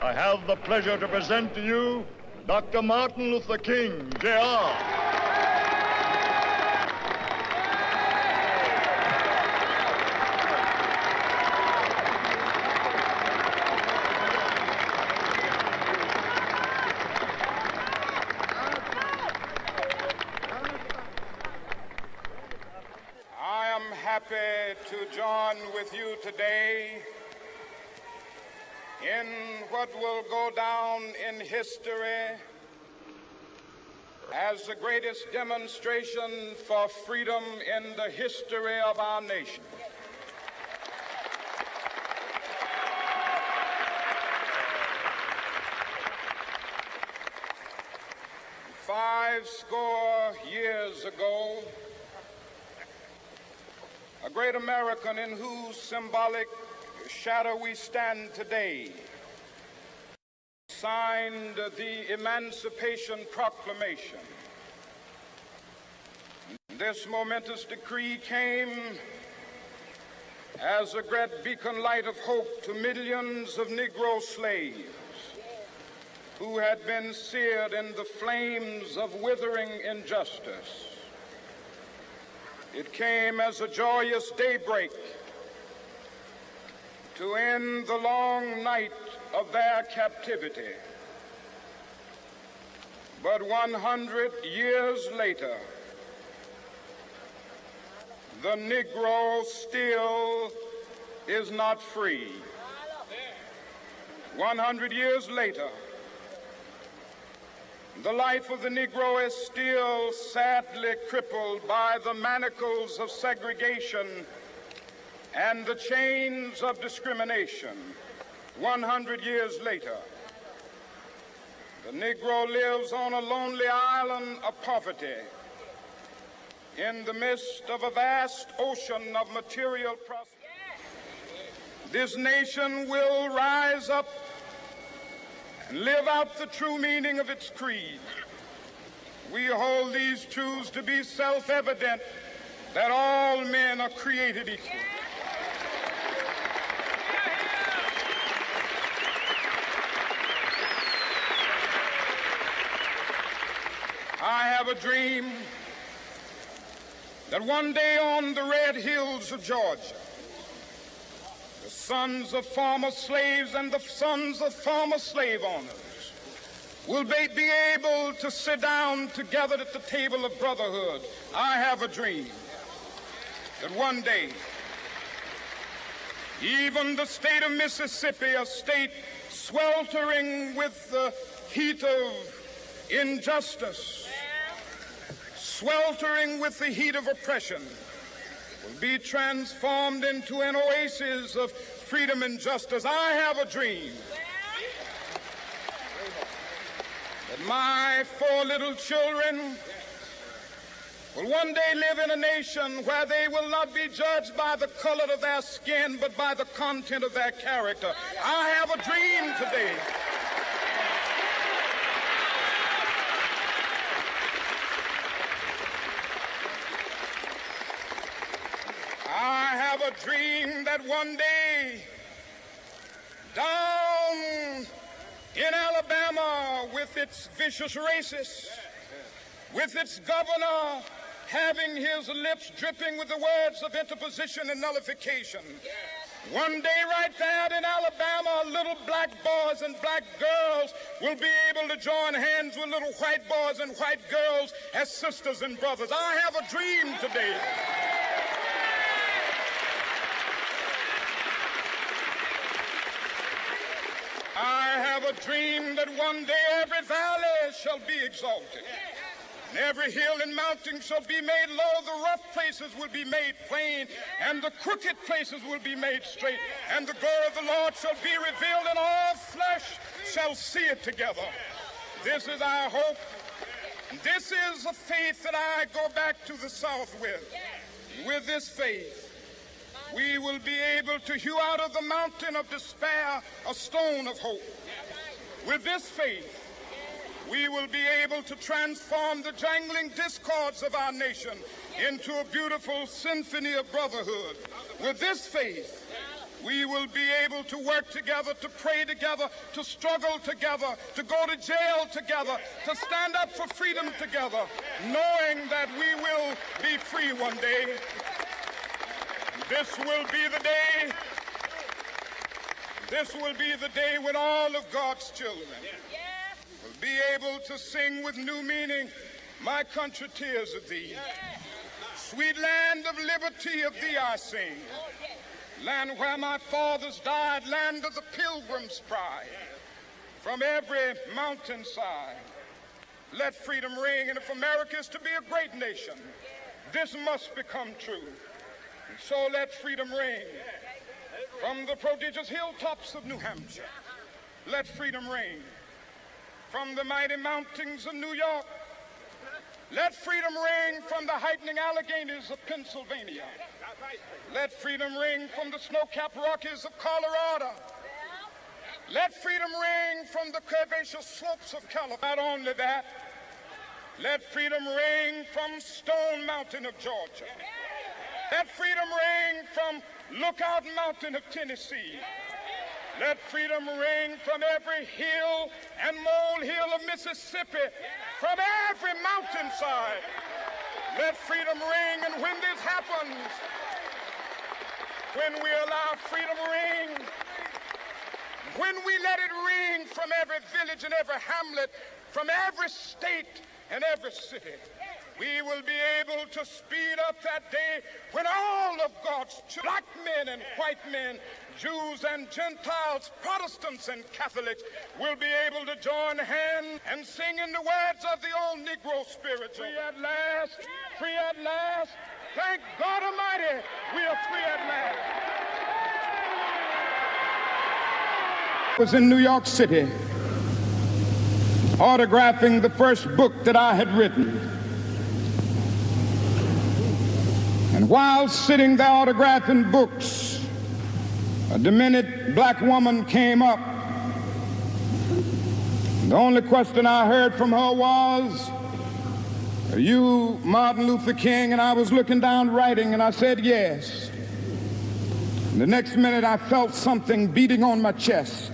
I have the pleasure to present to you Dr. Martin Luther King, Jr. Happy to join with you today in what will go down in history as the greatest demonstration for freedom in the history of our nation. "50 years ago, a great American in whose symbolic shadow we stand today signed the Emancipation Proclamation. This momentous decree came as a great beacon light of hope to millions of Negro slaves who had been seared in the flames of withering injustice. It came as a joyous daybreak to end the long night of their captivity. But 100 years later, the Negro still is not free. 100 years later, the life of the Negro is still sadly crippled by the manacles of segregation and the chains of discrimination. 100 years later, the Negro lives on a lonely island of poverty in the midst of a vast ocean of material prosperity. This nation will rise up and live out the true meaning of its creed. We hold these truths to be self-evident, that all men are created equal. I have a dream that one day on the red hills of Georgia, the sons of former slaves and the sons of former slave owners will be able to sit down together at the table of brotherhood. I have a dream that one day, even the state of Mississippi, a state sweltering with the heat of injustice, sweltering with the heat of oppression, will be transformed into an oasis of freedom and justice. I have a dream that my 4 little children will one day live in a nation where they will not be judged by the color of their skin, but by the content of their character. I have a dream today a dream that one day down in Alabama, with its vicious racists, with its governor having his lips dripping with the words of interposition and nullification, one day right there in Alabama, little black boys and black girls will be able to join hands with little white boys and white girls as sisters and brothers. I have a dream today a dream that one day every valley shall be exalted, and every hill and mountain shall be made low. The rough places will be made plain, and the crooked places will be made straight, and the glory of the Lord shall be revealed, and all flesh shall see it together. This is our hope. This is a faith that I go back to the South with. With this faith, we will be able to hew out of the mountain of despair a stone of hope. With this faith, we will be able to transform the jangling discords of our nation into a beautiful symphony of brotherhood. With this faith, We will be able to work together, to pray together, to struggle together, to go to jail together, to stand up for freedom together, knowing that we will be free one day. This will be the day. This will be the day when all of God's children will be able to sing with new meaning, "My country, tears of thee. Sweet land of liberty, of thee I sing. Land where my fathers died, land of the pilgrim's pride. From every mountainside, let freedom ring. And if America is to be a great nation, this must become true. And so let freedom ring. From the prodigious hilltops of New Hampshire, let freedom ring. From the mighty mountains of New York, let freedom ring. From the heightening Alleghenies of Pennsylvania, let freedom ring. From the snow-capped Rockies of Colorado, let freedom ring. From the curvaceous slopes of California. Not only that, let freedom ring from Stone Mountain of Georgia. Let freedom ring from Lookout Mountain of Tennessee. Let freedom ring from every hill and molehill of Mississippi, from every mountainside. Let freedom ring. And when this happens, when we allow freedom ring, when we let it ring from every village and every hamlet, from every state and every city, we will be able to speed up that day when all of God's children, black men and white men, Jews and Gentiles, Protestants and Catholics, will be able to join hands and sing in the words of the old Negro spiritual. Free at last, free at last. Thank God Almighty, we are free at last. I was in New York City autographing the first book that I had written. And while sitting there autographing books, a demented black woman came up. The only question I heard from her was, "Are you Martin Luther King?" And I was looking down writing, and I said yes. And the next minute I felt something beating on my chest.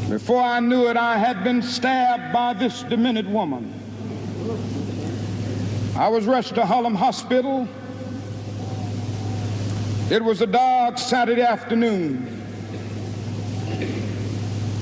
Before I knew it, I had been stabbed by this demented woman. I was rushed to Harlem Hospital. It was a dark Saturday afternoon.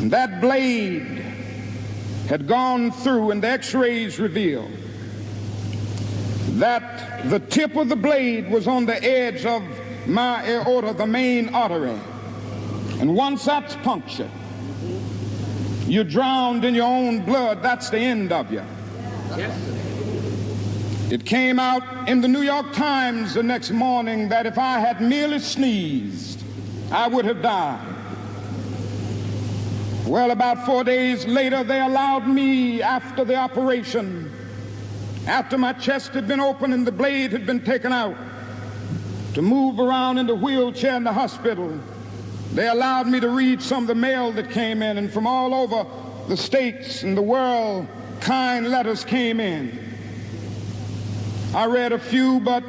And that blade had gone through, and the x-rays revealed that the tip of the blade was on the edge of my aorta, the main artery. And once that's punctured, you're drowned in your own blood. That's the end of you. Yes. It came out in the New York Times the next morning that if I had merely sneezed, I would have died. Well, about 4 days later, they allowed me, after the operation, after my chest had been opened and the blade had been taken out, to move around in the wheelchair in the hospital. They allowed me to read some of the mail that came in, and from all over the states and the world, kind letters came in. I read a few, but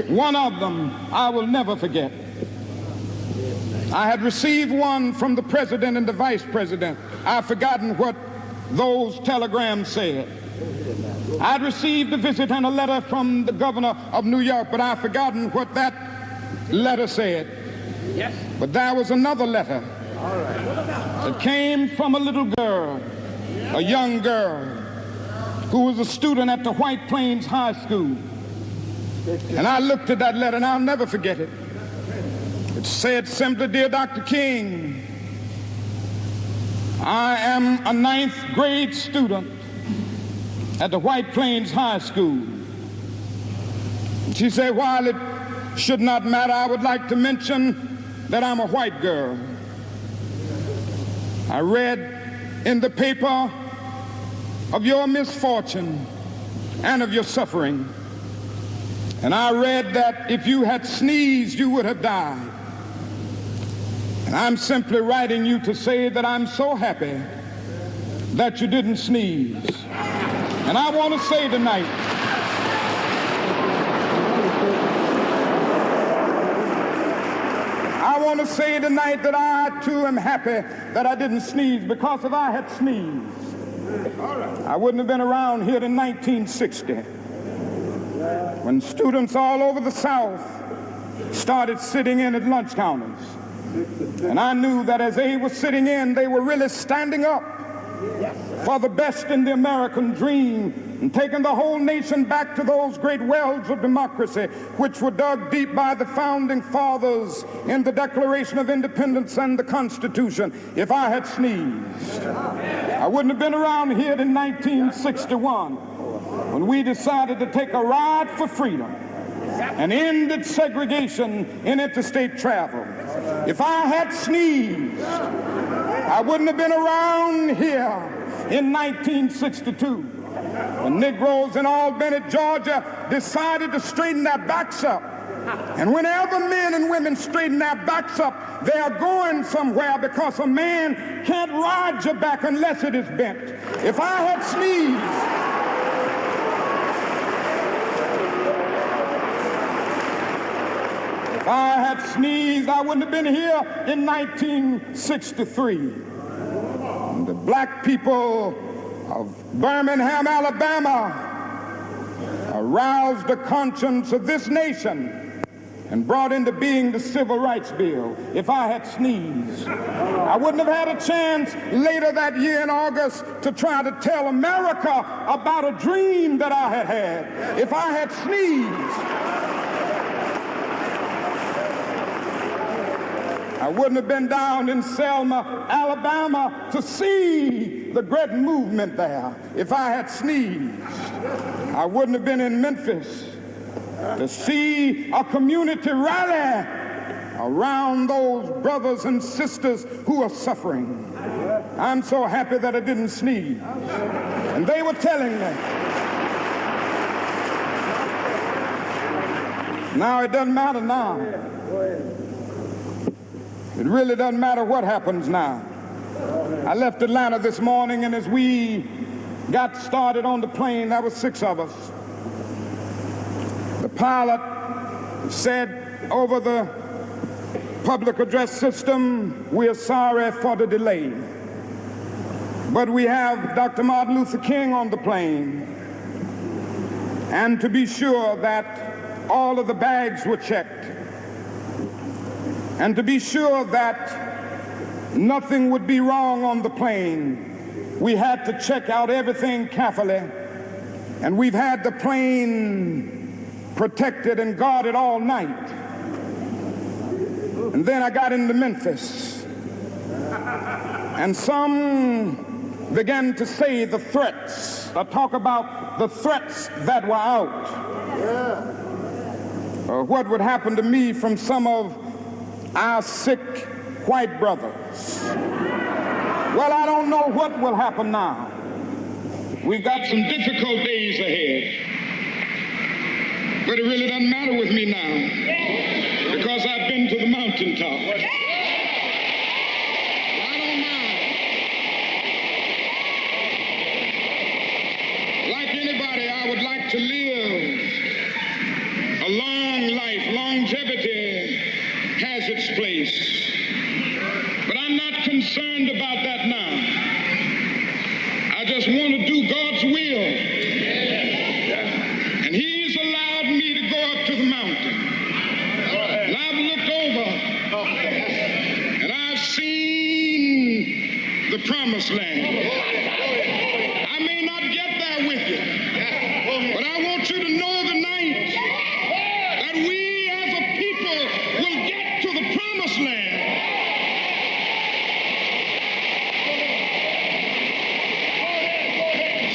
one of them I will never forget. I had received one from the president and the vice president. I've forgotten what those telegrams said. I'd received a visit and a letter from the governor of New York, but I've forgotten what that letter said. Yes. But there was another letter that came from a little girl, a young girl, who was a student at the White Plains High School. And I looked at that letter, and I'll never forget it. It said simply, "Dear Dr. King, I am a 9th grade student at the White Plains High School." She said, "While it should not matter, I would like to mention that I'm a white girl. I read in the paper of your misfortune and of your suffering. And I read that if you had sneezed, you would have died. And I'm simply writing you to say that I'm so happy that you didn't sneeze." And I want to say tonight, to say tonight that I too am happy that I didn't sneeze, because if I had sneezed, I wouldn't have been around here in 1960 when students all over the South started sitting in at lunch counters. And I knew that as they were sitting in, they were really standing up for the best in the American dream and taking the whole nation back to those great wells of democracy which were dug deep by the founding fathers in the Declaration of Independence and the Constitution. If I had sneezed, I wouldn't have been around here in 1961 when we decided to take a ride for freedom and ended segregation in interstate travel. If I had sneezed, I wouldn't have been around here in 1962 when Negroes in Albany, Georgia decided to straighten their backs up. And whenever men and women straighten their backs up, they are going somewhere, because a man can't ride your back unless it is bent. If I had sneezed, if I had sneezed, I wouldn't have been here in 1963. And the black people of Birmingham, Alabama, aroused the conscience of this nation and brought into being the Civil Rights Bill. If I had sneezed, I wouldn't have had a chance later that year in August to try to tell America about a dream that I had had. If I had sneezed, I wouldn't have been down in Selma, Alabama to see the great movement there. If I had sneezed, I wouldn't have been in Memphis to see a community rally around those brothers and sisters who are suffering. I'm so happy that I didn't sneeze. And they were telling me, now it doesn't matter now. It really doesn't matter what happens now. I left Atlanta this morning, and as we got started on the plane, there were 6 of us. The pilot said over the public address system, "We are sorry for the delay, but we have Dr. Martin Luther King on the plane, and to be sure that all of the bags were checked, and to be sure that nothing would be wrong on the plane, we had to check out everything carefully, and we've had the plane protected and guarded all night." And then I got into Memphis, and some began to say the threats, talk about the threats that were out, what would happen to me from some of our sick white brothers. Well, I don't know what will happen now. We've got some difficult days ahead. But it really doesn't matter with me now, because I've been to the mountaintop. I don't mind. Like anybody, I would like to live a long life. Longevity has its place. But I'm not concerned about that now. I just want to do God's will. And He's allowed me to go up to the mountain. And I've looked over and I've seen the promised land. I may not get there with you, but I want you to know tonight that we as a people will get to the promised land.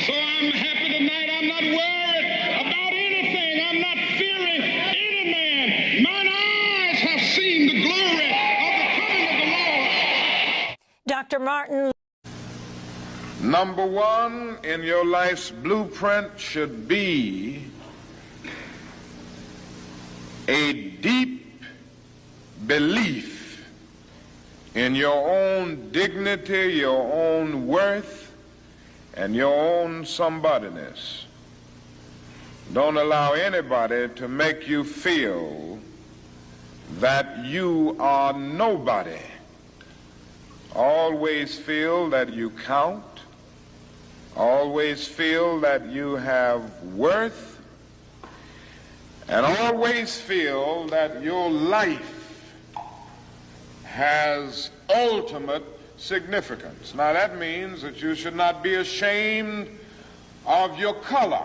So I'm happy tonight. I'm not worried about anything. I'm not fearing any man. Mine eyes have seen the glory of the coming of the Lord. Dr. Martin. Number one in your life's blueprint should be a deep belief in your own dignity, your own worth, and your own somebodyness. Don't allow anybody to make you feel that you are nobody. Always feel that you count. Always feel that you have worth. And always feel that your life has ultimate significance. Now that means that you should not be ashamed of your color.